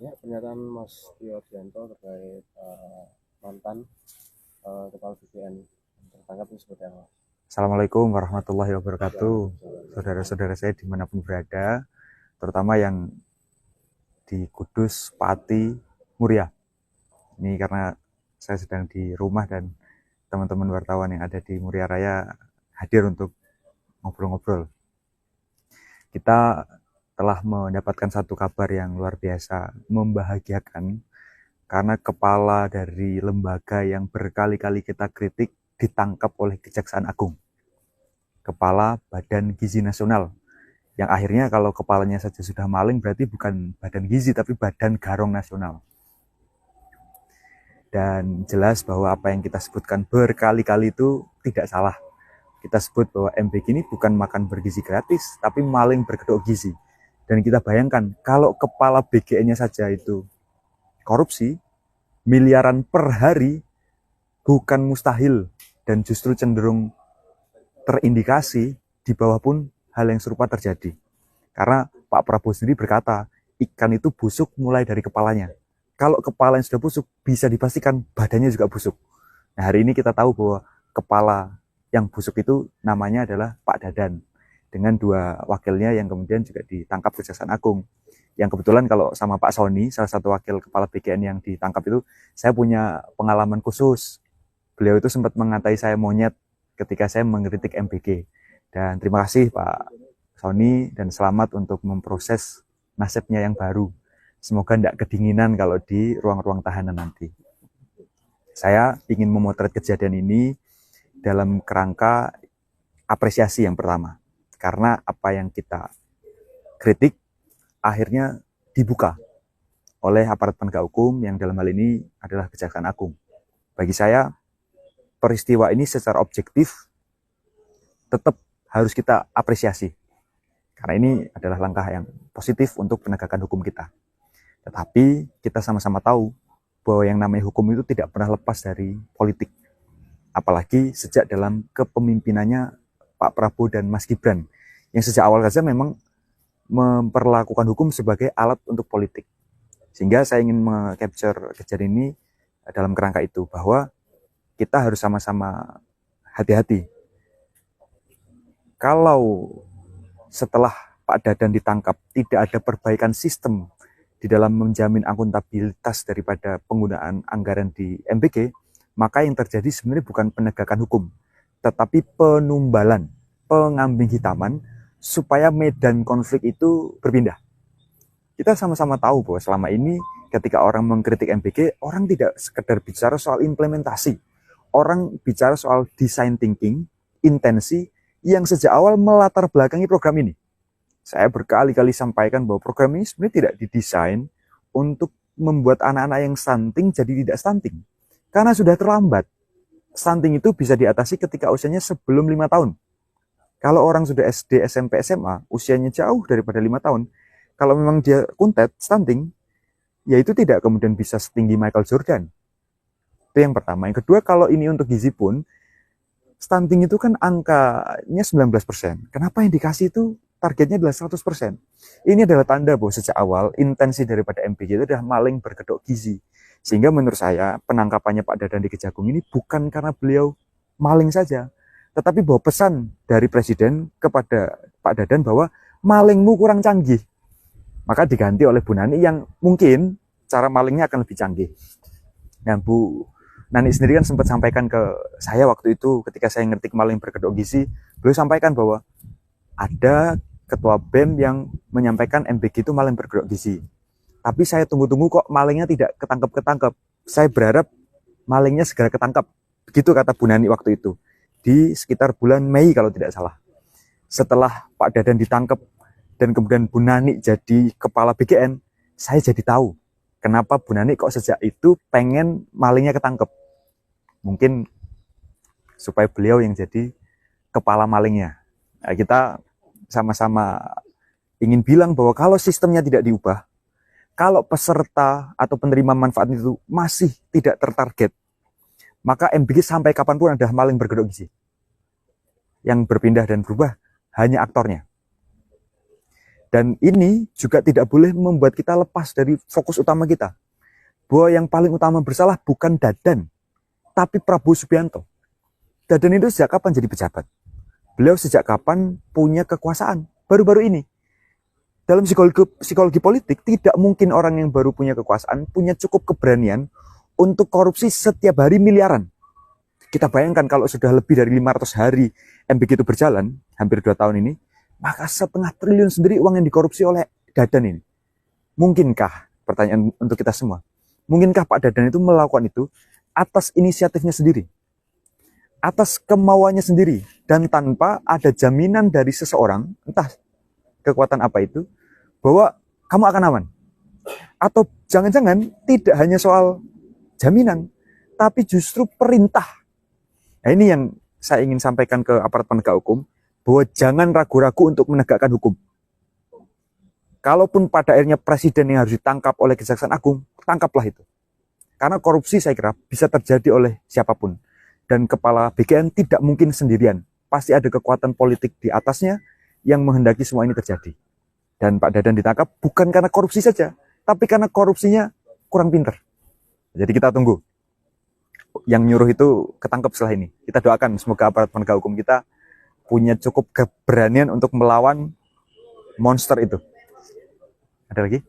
Ya, pernyataan Mas Tio Ardianto terkait mantan kepala BPN tertangkap ini seperti apa? Assalamualaikum warahmatullahi wabarakatuh. Saudara-saudara saya dimanapun berada, terutama yang di Kudus, Pati, Muria. Ini karena saya sedang di rumah dan teman-teman wartawan yang ada di Muria Raya hadir untuk ngobrol-ngobrol. Kita telah mendapatkan satu kabar yang luar biasa membahagiakan karena kepala dari lembaga yang berkali-kali kita kritik ditangkap oleh Kejaksaan Agung. Kepala Badan Gizi Nasional, yang akhirnya kalau kepalanya saja sudah maling berarti bukan Badan Gizi tapi Badan Garong Nasional. Dan jelas bahwa apa yang kita sebutkan berkali-kali itu tidak salah. Kita sebut bahwa MBG ini bukan makan bergizi gratis, tapi maling berkedok gizi. Dan kita bayangkan kalau kepala BGN-nya saja itu korupsi, miliaran per hari bukan mustahil dan justru cenderung terindikasi di bawah pun hal yang serupa terjadi. Karena Pak Prabowo sendiri berkata, ikan itu busuk mulai dari kepalanya. Kalau kepala yang sudah busuk, bisa dipastikan badannya juga busuk. Nah, hari ini kita tahu bahwa kepala yang busuk itu namanya adalah Pak Dadan. Dengan dua wakilnya yang kemudian juga ditangkap Kejaksaan Agung. Yang kebetulan kalau sama Pak Sony, salah satu wakil kepala BGN yang ditangkap itu, saya punya pengalaman khusus. Beliau itu sempat mengatai saya monyet ketika saya mengkritik MBG. Dan terima kasih Pak Sony dan selamat untuk memproses nasibnya yang baru. Semoga tidak kedinginan kalau di ruang-ruang tahanan nanti. Saya ingin memotret kejadian ini dalam kerangka apresiasi yang pertama. Karena apa yang kita kritik akhirnya dibuka oleh aparat penegak hukum yang dalam hal ini adalah Kejaksaan Agung. Bagi saya, peristiwa ini secara objektif tetap harus kita apresiasi. Karena ini adalah langkah yang positif untuk penegakan hukum kita. Tetapi kita sama-sama tahu bahwa yang namanya hukum itu tidak pernah lepas dari politik. Apalagi sejak dalam kepemimpinannya Pak Prabowo dan Mas Gibran. Yang sejak awal saja memang memperlakukan hukum sebagai alat untuk politik. Sehingga saya ingin meng-capture kejadian ini dalam kerangka itu. Bahwa kita harus sama-sama hati-hati. Kalau setelah Pak Dadan ditangkap tidak ada perbaikan sistem di dalam menjamin akuntabilitas daripada penggunaan anggaran di MBG, maka yang terjadi sebenarnya bukan penegakan hukum, tetapi penumbalan, pengambing hitaman, supaya medan konflik itu berpindah. Kita sama-sama tahu bahwa selama ini ketika orang mengkritik MBG, orang tidak sekedar bicara soal implementasi, orang bicara soal design thinking, intensi, yang sejak awal melatar belakangi program ini. Saya berkali-kali sampaikan bahwa program ini sebenarnya tidak didesain untuk membuat anak-anak yang stunting jadi tidak stunting. Karena sudah terlambat. Stunting itu bisa diatasi ketika usianya sebelum 5 tahun. Kalau orang sudah SD, SMP, SMA, usianya jauh daripada 5 tahun, kalau memang dia kuntet, stunting, ya itu tidak kemudian bisa setinggi Michael Jordan. Itu yang pertama. Yang kedua, kalau ini untuk gizi pun, stunting itu kan angkanya 19%. Kenapa yang dikasih itu targetnya adalah 100%. Ini adalah tanda bahwa sejak awal intensi daripada MBG itu adalah maling berkedok gizi. Sehingga menurut saya penangkapannya Pak Dadan di Kejagung ini bukan karena beliau maling saja, tetapi bahwa pesan dari Presiden kepada Pak Dadan bahwa malingmu kurang canggih. Maka diganti oleh Bu Nani yang mungkin cara malingnya akan lebih canggih. Nah, Bu Nani sendiri kan sempat sampaikan ke saya waktu itu ketika saya ngetik maling berkedok gizi, beliau sampaikan bahwa ada ketua BEM yang menyampaikan MBG itu maling berkedok gizi. Tapi saya tunggu-tunggu kok malingnya tidak ketangkep-ketangkep. Saya berharap malingnya segera ketangkap. Begitu kata Bu Nani waktu itu. Di sekitar bulan Mei kalau tidak salah. Setelah Pak Dadan ditangkap dan kemudian Bu Nani jadi kepala BGN, saya jadi tahu kenapa Bu Nani kok sejak itu pengen malingnya ketangkep. Mungkin supaya beliau yang jadi kepala malingnya. Nah, kita sama-sama ingin bilang bahwa kalau sistemnya tidak diubah, kalau peserta atau penerima manfaat itu masih tidak tertarget, maka MBG sampai kapanpun ada maling berkedok gizi. Yang berpindah dan berubah hanya aktornya. Dan ini juga tidak boleh membuat kita lepas dari fokus utama kita. Bahwa yang paling utama bersalah bukan Dadan, tapi Prabowo Subianto. Dadan itu sejak kapan jadi pejabat? Beliau sejak kapan punya kekuasaan? Baru-baru ini. Dalam psikologi politik, tidak mungkin orang yang baru punya kekuasaan punya cukup keberanian untuk korupsi setiap hari miliaran. Kita bayangkan kalau sudah lebih dari 500 hari MBG itu berjalan, hampir 2 tahun ini, maka 1,5 triliun sendiri uang yang dikorupsi oleh Dadan ini. Mungkinkah, pertanyaan untuk kita semua, mungkinkah Pak Dadan itu melakukan itu atas inisiatifnya sendiri, atas kemauannya sendiri, dan tanpa ada jaminan dari seseorang, entah kekuatan apa itu, bahwa kamu akan aman? Atau jangan-jangan tidak hanya soal jaminan, tapi justru perintah. Nah, ini yang saya ingin sampaikan ke aparat penegak hukum, bahwa jangan ragu-ragu untuk menegakkan hukum. Kalaupun pada akhirnya presiden yang harus ditangkap oleh Kejaksaan Agung, tangkaplah itu. Karena korupsi saya kira bisa terjadi oleh siapapun. Dan kepala BKN tidak mungkin sendirian. Pasti ada kekuatan politik di atasnya yang menghendaki semua ini terjadi. Dan Pak Dadan ditangkap bukan karena korupsi saja, tapi karena korupsinya kurang pinter. Jadi kita tunggu. Yang nyuruh itu ketangkep setelah ini. Kita doakan semoga aparat penegak hukum kita punya cukup keberanian untuk melawan monster itu. Ada lagi?